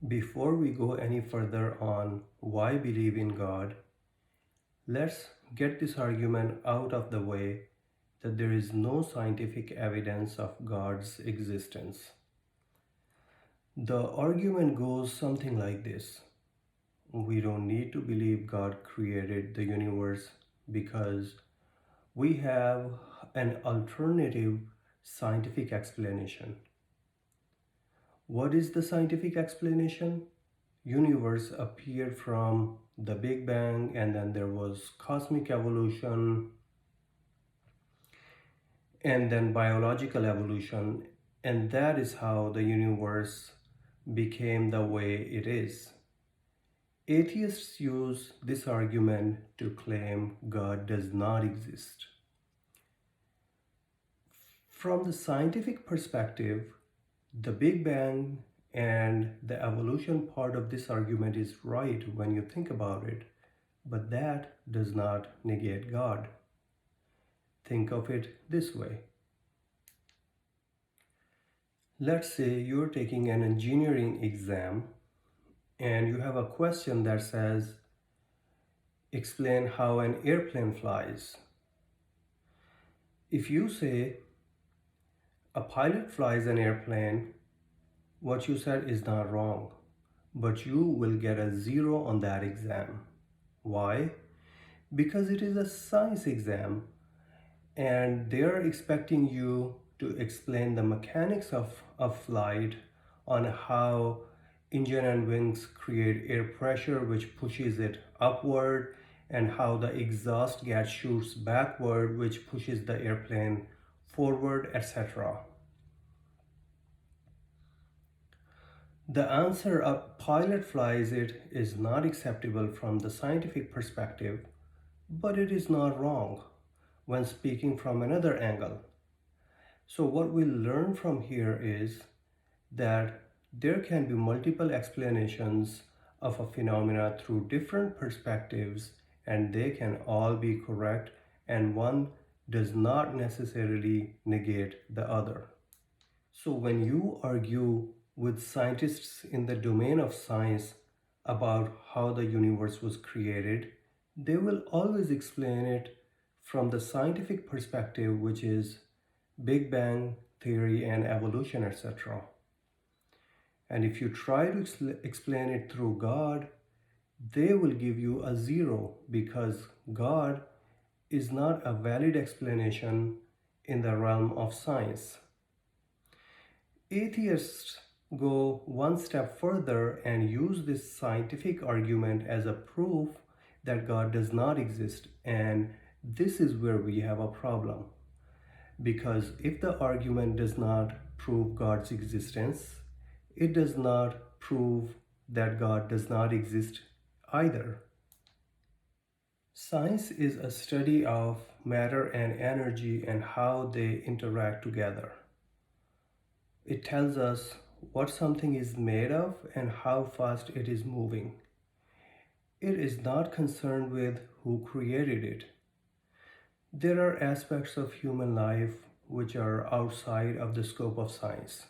Before we go any further on why believe in God, let's get this argument out of the way that there is no scientific evidence of God's existence. The argument goes something like this: we don't need to believe God created the universe because we have an alternative scientific explanation. What is the scientific explanation? Universe appeared from the Big Bang, and then there was cosmic evolution, and then biological evolution, and that is how the universe became the way it is. Atheists use this argument to claim God does not exist. From the scientific perspective, the Big Bang and the evolution part of this argument is right when you think about it, but that does not negate God. Think of it this way. Let's say you're taking an engineering exam and you have a question that says, explain how an airplane flies. If you say a pilot flies an airplane, what you said is not wrong, but you will get a 0 on that exam. Why? Because it is a science exam and they're expecting you to explain the mechanics of flight, on how engine and wings create air pressure which pushes it upward, and how the exhaust gas shoots backward which pushes the airplane forward, etc. The answer a pilot flies it is not acceptable from the scientific perspective, but it is not wrong when speaking from another angle. So what we learn from here is that there can be multiple explanations of a phenomena through different perspectives, and they can all be correct, and one does not necessarily negate the other. So when you argue with scientists in the domain of science about how the universe was created, they will always explain it from the scientific perspective, which is Big Bang theory and evolution, etc. And if you try to explain it through God, they will give you a 0 because God is not a valid explanation in the realm of science. Atheists go one step further and use this scientific argument as a proof that God does not exist, and this is where we have a problem. Because if the argument does not prove God's existence, it does not prove that God does not exist either. Science is a study of matter and energy and how they interact together. It tells us what something is made of and how fast it is moving. It is not concerned with who created it. There are aspects of human life which are outside of the scope of science.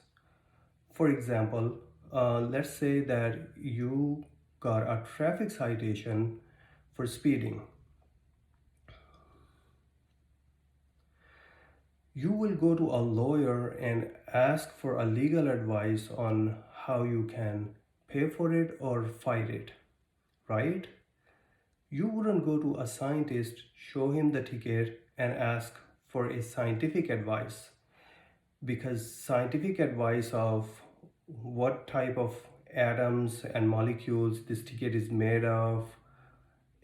For example, let's say that you got a traffic citation for speeding. You will go to a lawyer and ask for a legal advice on how you can pay for it or fight it, right? You wouldn't go to a scientist, show him the ticket, and ask for a scientific advice, because scientific advice of what type of atoms and molecules this ticket is made of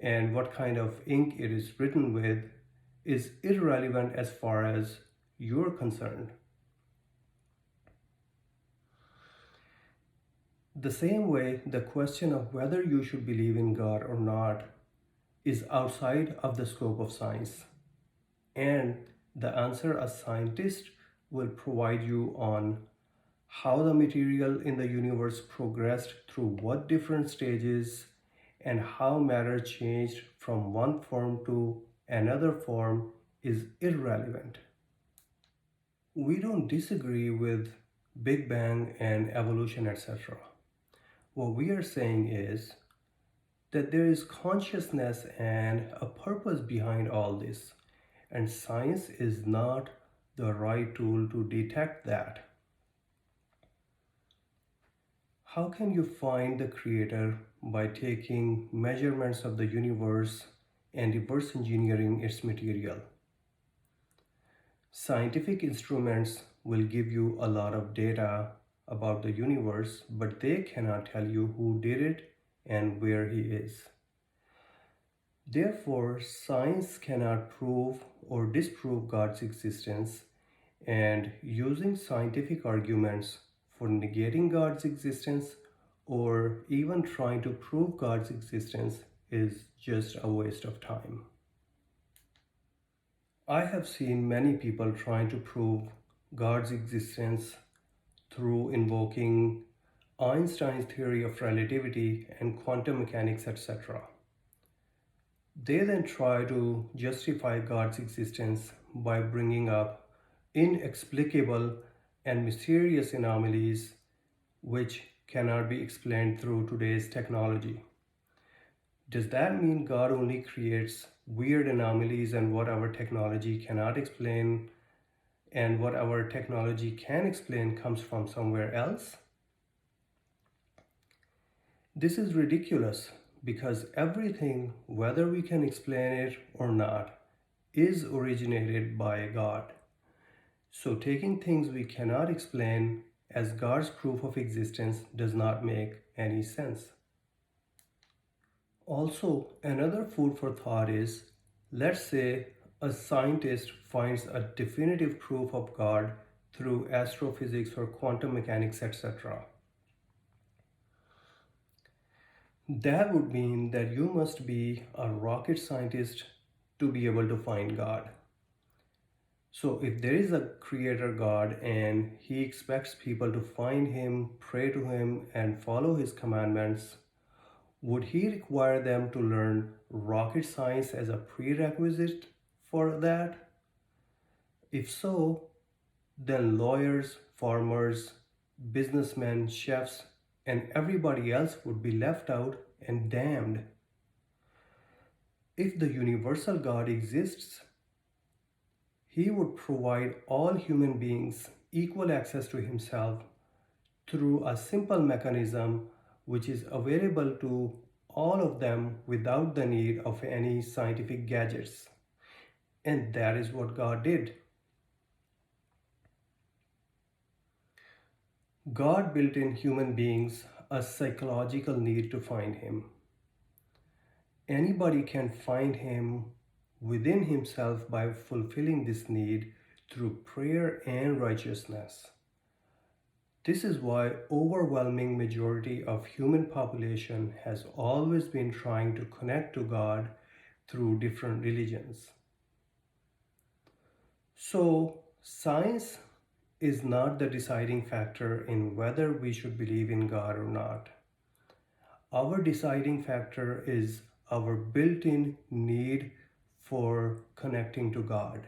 and what kind of ink it is written with is irrelevant as far as you're concerned. The same way, the question of whether you should believe in God or not is outside of the scope of science, and the answer a scientist will provide you on how the material in the universe progressed through what different stages and how matter changed from one form to another form is irrelevant. We don't disagree with Big Bang and evolution, etc. What we are saying is that there is consciousness and a purpose behind all this, and science is not the right tool to detect that. How can you find the creator by taking measurements of the universe and reverse engineering its material? Scientific instruments will give you a lot of data about the universe, but they cannot tell you who did it and where he is. Therefore, science cannot prove or disprove God's existence, and using scientific arguments for negating God's existence or even trying to prove God's existence is just a waste of time. I have seen many people trying to prove God's existence through invoking Einstein's theory of relativity and quantum mechanics, etc. They then try to justify God's existence by bringing up inexplicable and mysterious anomalies which cannot be explained through today's technology. Does that mean God only creates weird anomalies and what our technology cannot explain, and what our technology can explain comes from somewhere else? This is ridiculous because everything, whether we can explain it or not, is originated by God. So taking things we cannot explain as God's proof of existence does not make any sense. Also, another food for thought is, let's say a scientist finds a definitive proof of God through astrophysics or quantum mechanics, etc. That would mean that you must be a rocket scientist to be able to find God. So, if there is a creator God and he expects people to find him, pray to him, and follow his commandments, would he require them to learn rocket science as a prerequisite for that? If so, then lawyers, farmers, businessmen, chefs, and everybody else would be left out and damned. If the universal God exists, he would provide all human beings equal access to himself through a simple mechanism which is available to all of them without the need of any scientific gadgets. And that is what God did. God built in human beings a psychological need to find him. Anybody can find him within himself by fulfilling this need through prayer and righteousness. This is why overwhelming majority of human population has always been trying to connect to God through different religions. So, science is not the deciding factor in whether we should believe in God or not. Our deciding factor is our built-in need for connecting to God.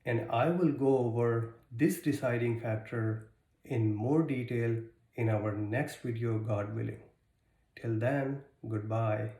And I will go over this deciding factor in more detail in our next video, God willing. Till then, goodbye.